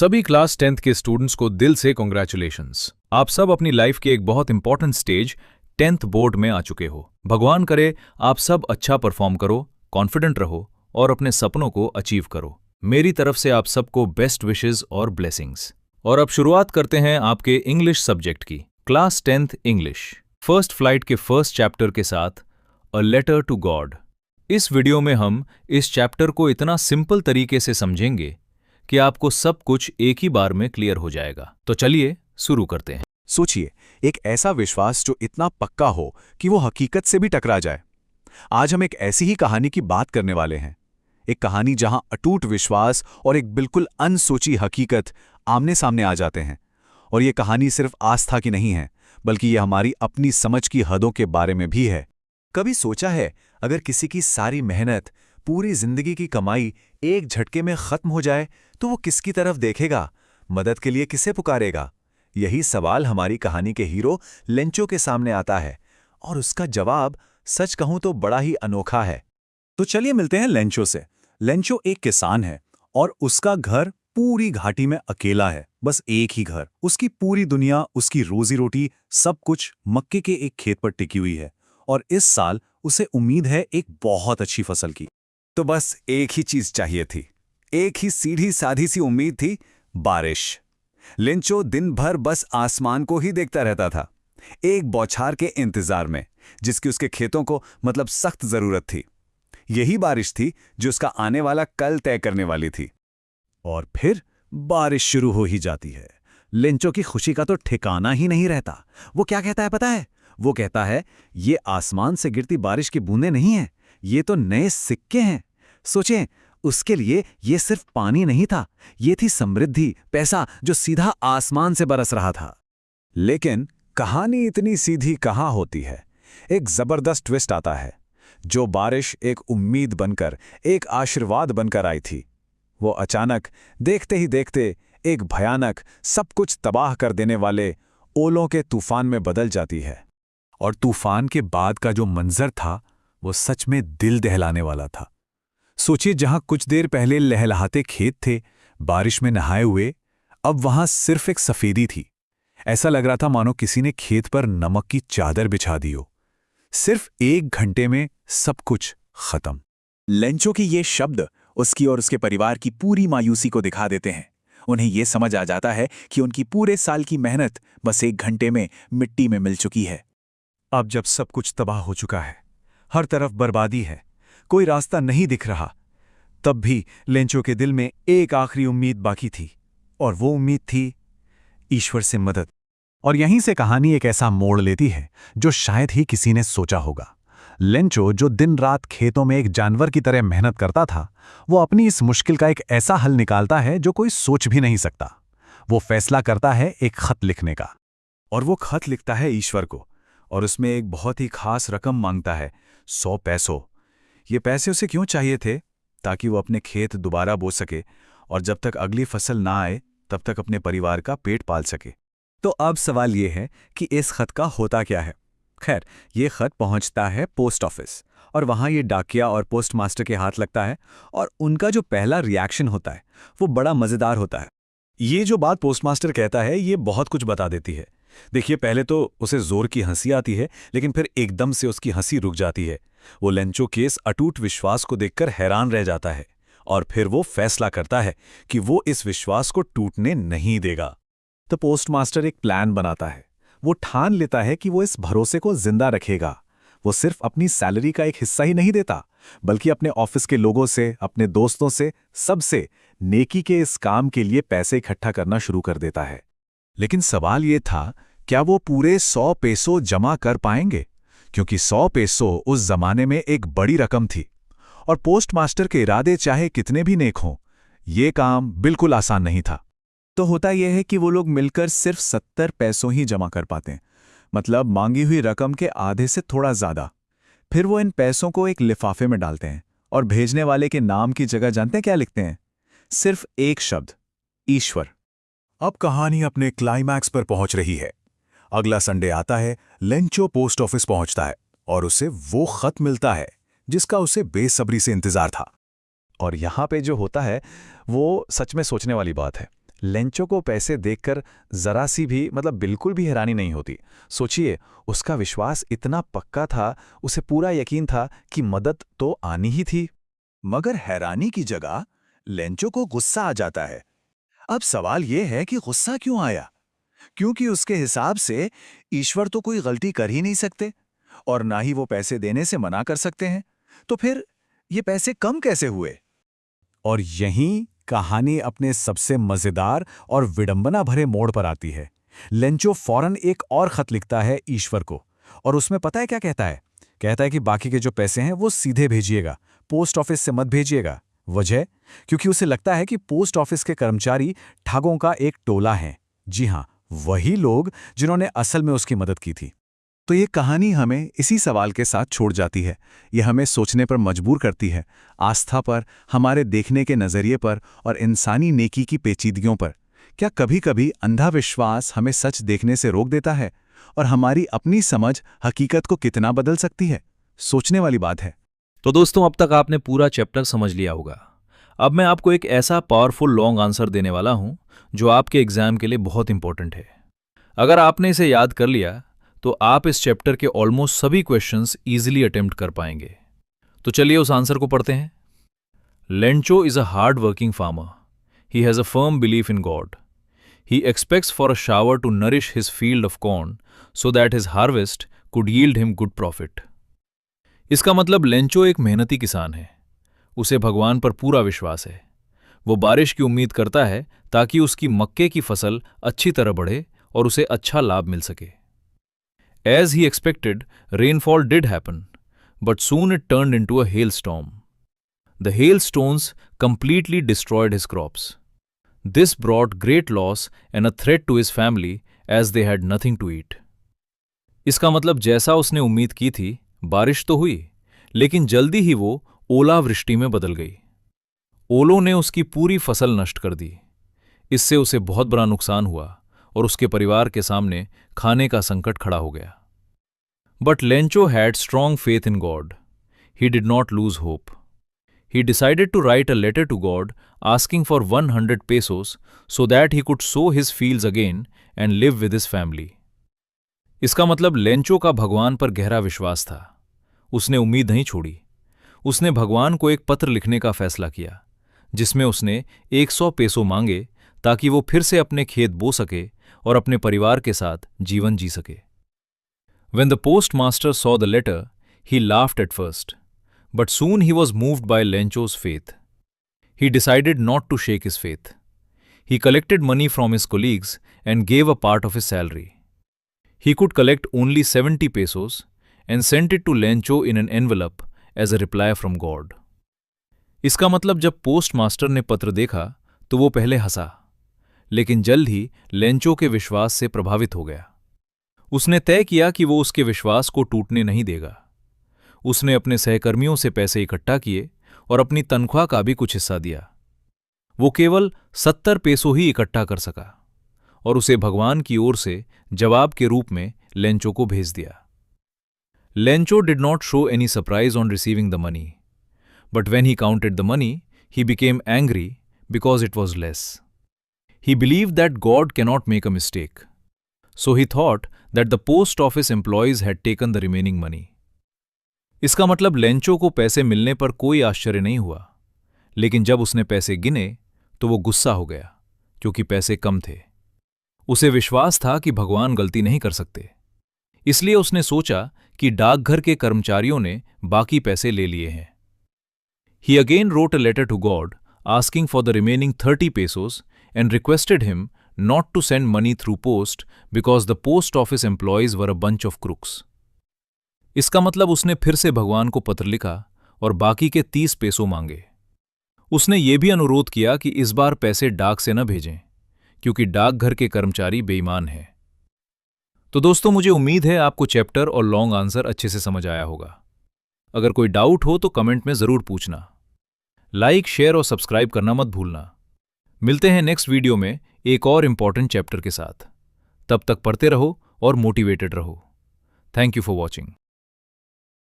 सभी class 10th के students को दिल से कॉन्ग्रेचुलेशंस। आप सब अपनी लाइफ के एक बहुत इंपॉर्टेंट स्टेज 10th बोर्ड में आ चुके हो। भगवान करे आप सब अच्छा परफॉर्म करो, कॉन्फिडेंट रहो और अपने सपनों को अचीव करो। मेरी तरफ से आप सबको बेस्ट विशेस और ब्लेसिंग्स। और अब शुरुआत करते हैं आपके इंग्लिश सब्जेक्ट की। Class 10th English first flight के फर्स्ट चैप्टर के साथ अ लेटर टू गॉड। इस वीडियो में हम इस चैप्टर को इतना सिंपल तरीके से समझेंगे कि आपको सब कुछ एक ही बार में क्लियर हो जाएगा। तो चलिए शुरू करते हैं। सोचिए, एक ऐसा विश्वास जो इतना पक्का हो कि वो हकीकत से भी टकरा जाए। आज हम एक ऐसी ही कहानी की बात करने वाले हैं। एक कहानी जहां अटूट विश्वास और एक बिल्कुल अनसोची हकीकत आमने सामने आ जाते हैं। और ये कहानी सिर्फ आस्था की नहीं है, बल्कि ये हमारी अपनी समझ की हदों के बारे में भी है। कभी सोचा है, अगर किसी की सारी मेहनत, पूरी जिंदगी की कमाई एक झटके में खत्म हो जाए तो वो किसकी तरफ देखेगा, मदद के लिए किसे पुकारेगा? यही सवाल हमारी कहानी के हीरो लेंचो के सामने आता है, और उसका जवाब सच कहूं तो बड़ा ही अनोखा है। तो चलिए मिलते हैं लेंचो से। लेंचो एक किसान है और उसका घर पूरी घाटी में अकेला है। बस एक ही घर, उसकी पूरी दुनिया, उसकी रोजी रोटी, सब कुछ मक्के के एक खेत पर टिकी हुई है। और इस साल उसे उम्मीद है एक बहुत अच्छी फसल की। तो बस एक ही चीज चाहिए थी, एक ही सीधी साधी सी उम्मीद थी, बारिश। लेंचो दिन भर बस आसमान को ही देखता रहता था, एक बौछार के इंतजार में, जिसकी उसके खेतों को मतलब सख्त जरूरत थी। यही बारिश थी जो उसका आने वाला कल तय करने वाली थी। और फिर बारिश शुरू हो ही जाती है। लेंचो की खुशी का तो ठिकाना ही नहीं रहता। वो क्या कहता है पता है? वो कहता है, ये आसमान से गिरती बारिश की बूंदें नहीं हैं, ये तो नए सिक्के हैं। सोचें, उसके लिए ये सिर्फ पानी नहीं था, ये थी समृद्धि, पैसा जो सीधा आसमान से बरस रहा था। लेकिन कहानी इतनी सीधी कहाँ होती है। एक जबरदस्त ट्विस्ट आता है। जो बारिश एक उम्मीद बनकर, एक आशीर्वाद बनकर आई थी, वो अचानक, देखते ही देखते, एक भयानक, सब कुछ तबाह कर देने वाले ओलों के तूफान में बदल जाती है। और तूफान के बाद का जो मंजर था, वो सच में दिल दहलाने वाला था। सोचिए, जहां कुछ देर पहले लहलहाते खेत थे, बारिश में नहाए हुए, अब वहां सिर्फ एक सफेदी थी। ऐसा लग रहा था मानो किसी ने खेत पर नमक की चादर बिछा दी हो। सिर्फ एक घंटे में सब कुछ खत्म। लेंचो की ये शब्द उसकी और उसके परिवार की पूरी मायूसी को दिखा देते हैं। उन्हें यह समझ आ जाता है कि उनकी पूरे साल की मेहनत बस एक घंटे में मिट्टी में मिल चुकी है। अब जब सब कुछ तबाह हो चुका है, हर तरफ बर्बादी है, कोई रास्ता नहीं दिख रहा, तब भी लेंचो के दिल में एक आखिरी उम्मीद बाकी थी। और वो उम्मीद थी ईश्वर से मदद। और यहीं से कहानी एक ऐसा मोड़ लेती है जो शायद ही किसी ने सोचा होगा। लेंचो, जो दिन रात खेतों में एक जानवर की तरह मेहनत करता था, वो अपनी इस मुश्किल का एक ऐसा हल निकालता है जो कोई सोच भी नहीं सकता। वो फैसला करता है एक खत लिखने का। और वो खत लिखता है ईश्वर को, और उसमें एक बहुत ही खास रकम मांगता है, 100 पैसों। ये पैसे उसे क्यों चाहिए थे? ताकि वो अपने खेत दोबारा बो सके, और जब तक अगली फसल ना आए तब तक अपने परिवार का पेट पाल सके। तो अब सवाल ये है कि इस खत का होता क्या है? खैर, ये खत पहुंचता है पोस्ट ऑफिस, और वहां ये डाकिया और पोस्ट मास्टर के हाथ लगता है। और उनका जो पहला रिएक्शन होता है वो बड़ा मजेदार होता है। ये जो बात पोस्ट मास्टर कहता है, ये बहुत कुछ बता देती है। देखिए, पहले तो उसे जोर की हंसी आती है, लेकिन फिर एकदम से उसकी हंसी रुक जाती है। वो लेंचो के इस अटूट विश्वास को देखकर हैरान रह जाता है, और फिर वो फैसला करता है कि वो इस विश्वास को टूटने नहीं देगा। तो पोस्टमास्टर एक प्लान बनाता है। वो ठान लेता है कि वो इस भरोसे को जिंदा रखेगा। वो सिर्फ अपनी सैलरी का एक हिस्सा ही नहीं देता, बल्कि अपने ऑफिस के लोगों से, अपने दोस्तों से, सबसे नेकी के इस काम के लिए पैसे इकट्ठा करना शुरू कर देता है। लेकिन सवाल ये था, क्या वो पूरे 100 पैसों जमा कर पाएंगे? क्योंकि 100 पैसों उस जमाने में एक बड़ी रकम थी, और पोस्टमास्टर के इरादे चाहे कितने भी नेक हों, ये काम बिल्कुल आसान नहीं था। तो होता यह है कि वो लोग मिलकर सिर्फ 70 पैसों ही जमा कर पाते हैं, मतलब मांगी हुई रकम के आधे से थोड़ा ज्यादा। फिर वो इन पैसों को एक लिफाफे में डालते हैं, और भेजने वाले के नाम की जगह जानते हैं क्या लिखते हैं? सिर्फ एक शब्द, ईश्वर। अब कहानी अपने क्लाइमैक्स पर पहुंच रही है। अगला संडे आता है, लेंचो पोस्ट ऑफिस पहुंचता है, और उसे वो खत मिलता है जिसका उसे बेसब्री से इंतजार था। और यहां पे जो होता है वो सच में सोचने वाली बात है। लेंचो को पैसे देखकर जरा सी भी बिल्कुल भी हैरानी नहीं होती। सोचिए, उसका विश्वास इतना पक्का था, उसे पूरा यकीन था कि मदद तो आनी ही थी। मगर हैरानी की जगह लेंचो को गुस्सा आ जाता है। अब सवाल यह है कि गुस्सा क्यों आया? क्योंकि उसके हिसाब से ईश्वर तो कोई गलती कर ही नहीं सकते और ना ही वो पैसे देने से मना कर सकते हैं। तो फिर ये पैसे कम कैसे हुए? और यहीं कहानी अपने सबसे मजेदार और विडंबना भरे मोड़ पर आती है। लेंचो फौरन एक और खत लिखता है ईश्वर को, और उसमें पता है क्या कहता है? कहता है कि बाकी के जो पैसे हैं वो सीधे भेजिएगा, पोस्ट ऑफिस से मत भेजिएगा। वजह? क्योंकि उसे लगता है कि पोस्ट ऑफिस के कर्मचारी ठगों का एक टोला है। जी हां, वही लोग जिन्होंने असल में उसकी मदद की थी। तो ये कहानी हमें इसी सवाल के साथ छोड़ जाती है। ये हमें सोचने पर मजबूर करती है, आस्था पर, हमारे देखने के नज़रिए पर और इंसानी नेकी की पेचीदगियों पर। क्या कभी-कभी अंधा विश्वास हमें सच देखने से रोक देता है? और हमारी अपनी समझ हकीकत को कितना बदल सकती है? सोचने वाली बात है। तो दोस्तों, अब तक आपने पूरा चैप्टर समझ लिया होगा। अब मैं आपको एक ऐसा पावरफुल लॉन्ग आंसर देने वाला हूं जो आपके एग्जाम के लिए बहुत इंपॉर्टेंट है। अगर आपने इसे याद कर लिया तो आप इस चैप्टर के ऑलमोस्ट सभी क्वेश्चंस इजीली अटेम्प्ट कर पाएंगे। तो चलिए उस आंसर को पढ़ते हैं। Lencho is a hard working farmer. He has a firm belief in God. He expects for a shower to nourish his field of corn so that his harvest could yield him good profit. इसका मतलब Lencho एक मेहनती किसान है। उसे भगवान पर पूरा विश्वास है। वो बारिश की उम्मीद करता है ताकि उसकी मक्के की फसल अच्छी तरह बढ़े और उसे अच्छा लाभ मिल सके। As he expected, rainfall did happen, but soon it turned into a hailstorm. The hailstones completely destroyed his crops. This brought great loss and a threat to his family as they had nothing to eat. इसका मतलब जैसा उसने उम्मीद की थी, बारिश तो हुई, लेकिन जल्दी ही वो ओलावृष्टि में बदल गई। ओलों ने उसकी पूरी फसल नष्ट कर दी। इससे उसे बहुत बड़ा नुकसान हुआ और उसके परिवार के सामने खाने का संकट खड़ा हो गया। But Lencho had strong faith in God. He did not lose hope. He decided to write a letter to God asking for 100 pesos so that he could sow his fields again and live with his family. इसका मतलब Lencho का भगवान पर गहरा विश्वास था। उसने उम्मीद नहीं छोड़ी। उसने भगवान को एक पत्र लिखने का फैसला किया, जिसमें उसने 100 पेसो मांगे ताकि वो फिर से अपने खेत बो सके और अपने परिवार के साथ जीवन जी सके। When the postmaster saw the letter, he laughed at first, but soon he was moved by Lencho's faith. He decided not to shake his faith. He collected money from his colleagues and gave a part of his salary. He could collect only 70 pesos and sent it to Lencho in an envelope as a reply from God. इसका मतलब जब postmaster ने पत्र देखा तो वो पहले हंसा, लेकिन जल्द ही लेंचो के विश्वास से प्रभावित हो गया। उसने तय किया कि वो उसके विश्वास को टूटने नहीं देगा। उसने अपने सहकर्मियों से पैसे इकट्ठा किए और अपनी तनख्वाह का भी कुछ हिस्सा दिया। वो केवल 70 पेसो ही इकट्ठा कर सका और उसे भगवान की ओर से जवाब के रूप में लेंचो को भेज दिया। Lencho did not show any surprise on receiving the money, but when he counted the money he became angry because it was less. He believed that God cannot make a mistake. So he thought that the post office employees had taken the remaining money. इसका मतलब Lencho को पैसे मिलने पर कोई आश्चर्य नहीं हुआ, लेकिन जब उसने पैसे गिने तो वो गुस्सा हो गया क्योंकि पैसे कम थे। उसे विश्वास था कि भगवान गलती नहीं कर सकते, इसलिए उसने सोचा कि डाकघर के कर्मचारियों ने बाकी पैसे ले लिए हैं। He again wrote a letter to God asking for the remaining 30 pesos and requested him not to send money through post because the post office employees were a bunch of crooks. इसका मतलब उसने फिर से भगवान को पत्र लिखा और बाकी के 30 पेसो मांगे। उसने ये भी अनुरोध किया कि इस बार पैसे डाक से न भेजें क्योंकि डाकघर के कर्मचारी बेईमान हैं। तो दोस्तों, मुझे उम्मीद है आपको चैप्टर और लॉन्ग आंसर अच्छे से समझ आया होगा। अगर कोई डाउट हो तो कमेंट में जरूर पूछना। लाइक, शेयर और सब्सक्राइब करना मत भूलना। मिलते हैं नेक्स्ट वीडियो में एक और इंपॉर्टेंट चैप्टर के साथ। तब तक पढ़ते रहो और मोटिवेटेड रहो। Thank you for watching.